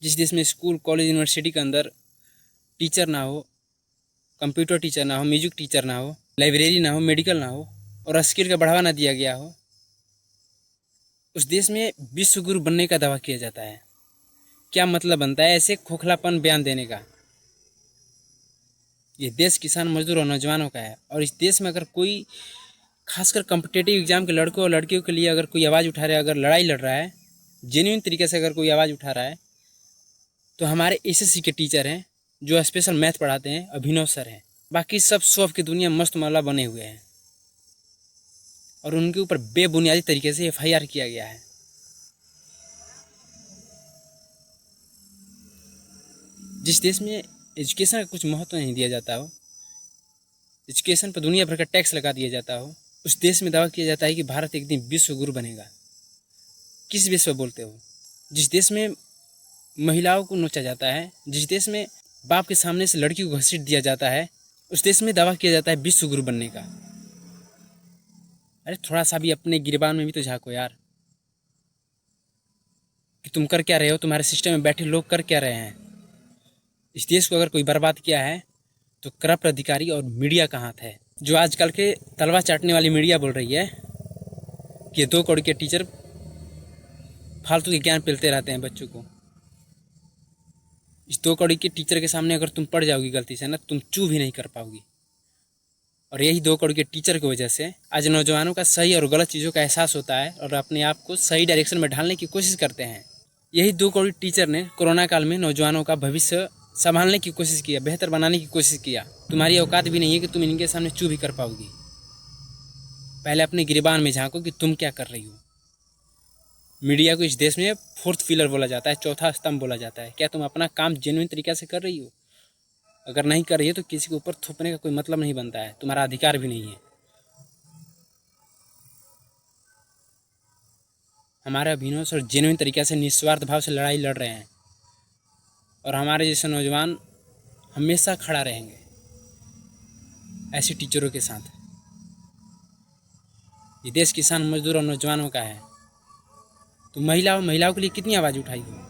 जिस देश में स्कूल कॉलेज यूनिवर्सिटी के अंदर टीचर ना हो, कंप्यूटर टीचर ना हो, म्यूजिक टीचर ना हो, लाइब्रेरी ना हो, मेडिकल ना हो और स्किल का बढ़ावा ना दिया गया हो, उस देश में विश्व गुरु बनने का दावा किया जाता है। क्या मतलब बनता है ऐसे खोखलापन बयान देने का? ये देश किसान मजदूर और नौजवानों का है। और इस देश में अगर कोई खासकर कॉम्पिटेटिव एग्जाम के लड़कों और लड़कियों के लिए अगर कोई आवाज़ उठा रहा है, अगर लड़ाई लड़ रहा है, जेन्युइन तरीके से अगर कोई आवाज़ उठा रहा है, तो हमारे एसएससी के टीचर हैं जो स्पेशल मैथ पढ़ाते हैं, अभिनव सर हैं। बाकी सब सौफ की दुनिया मस्त मौला बने हुए हैं और उनके ऊपर बेबुनियादी तरीके से एफआईआर किया गया है। जिस देश में एजुकेशन का कुछ महत्व नहीं दिया जाता हो, एजुकेशन पर दुनिया भर का टैक्स लगा दिया जाता हो, उस देश में दावा किया जाता है कि भारत एक दिन विश्व गुरु बनेगा। किस बेस पर बोलते हो? जिस देश में महिलाओं को नोचा जाता है, जिस देश में बाप के सामने से लड़की को घसीट दिया जाता है, उस देश में दावा किया जाता है विश्व गुरु बनने का। अरे थोड़ा सा भी अपने गिरबान में भी तो झांको यार, कि तुम कर क्या रहे हो, तुम्हारे सिस्टम में बैठे लोग कर क्या रहे हैं। इस देश को अगर कोई बर्बाद किया है तो करप्ट अधिकारी और मीडिया का हाथ है, जो आजकल के तलवा चाटने वाली मीडिया बोल रही है कि 2 करोड़ के टीचर फालतू के ज्ञान पिलते रहते हैं बच्चों को। इस 2 करोड़ के टीचर के सामने अगर तुम पड़ जाओगी गलती से ना, तुम चू भी नहीं कर पाओगी। और यही 2 करोड़ के टीचर की वजह से आज नौजवानों का सही और गलत चीज़ों का एहसास होता है और अपने आप को सही डायरेक्शन में ढालने की कोशिश करते हैं। यही 2 करोड़ टीचर ने कोरोना काल में नौजवानों का भविष्य संभालने की कोशिश किया, बेहतर बनाने की कोशिश किया। तुम्हारी औकात भी नहीं है कि तुम इनके सामने चू भी कर पाओगी। पहले अपने गिरबान में झांको कि तुम क्या कर रही हो। मीडिया को इस देश में 4th पिलर बोला जाता है, चौथा स्तंभ बोला जाता है। क्या तुम अपना काम जेन्युइन तरीके से कर रही हो? अगर नहीं कर रही है तो किसी के ऊपर थोपने का कोई मतलब नहीं बनता है, तुम्हारा अधिकार भी नहीं है। हमारे अभिनव सर जेन्युइन तरीके से निस्वार्थ भाव से लड़ाई लड़ रहे हैं और हमारे जैसे नौजवान हमेशा खड़ा रहेंगे ऐसे टीचरों के साथ। ये देश किसान मजदूर और नौजवानों का है। तो महिलाओं के लिए कितनी आवाज़ उठाई हो?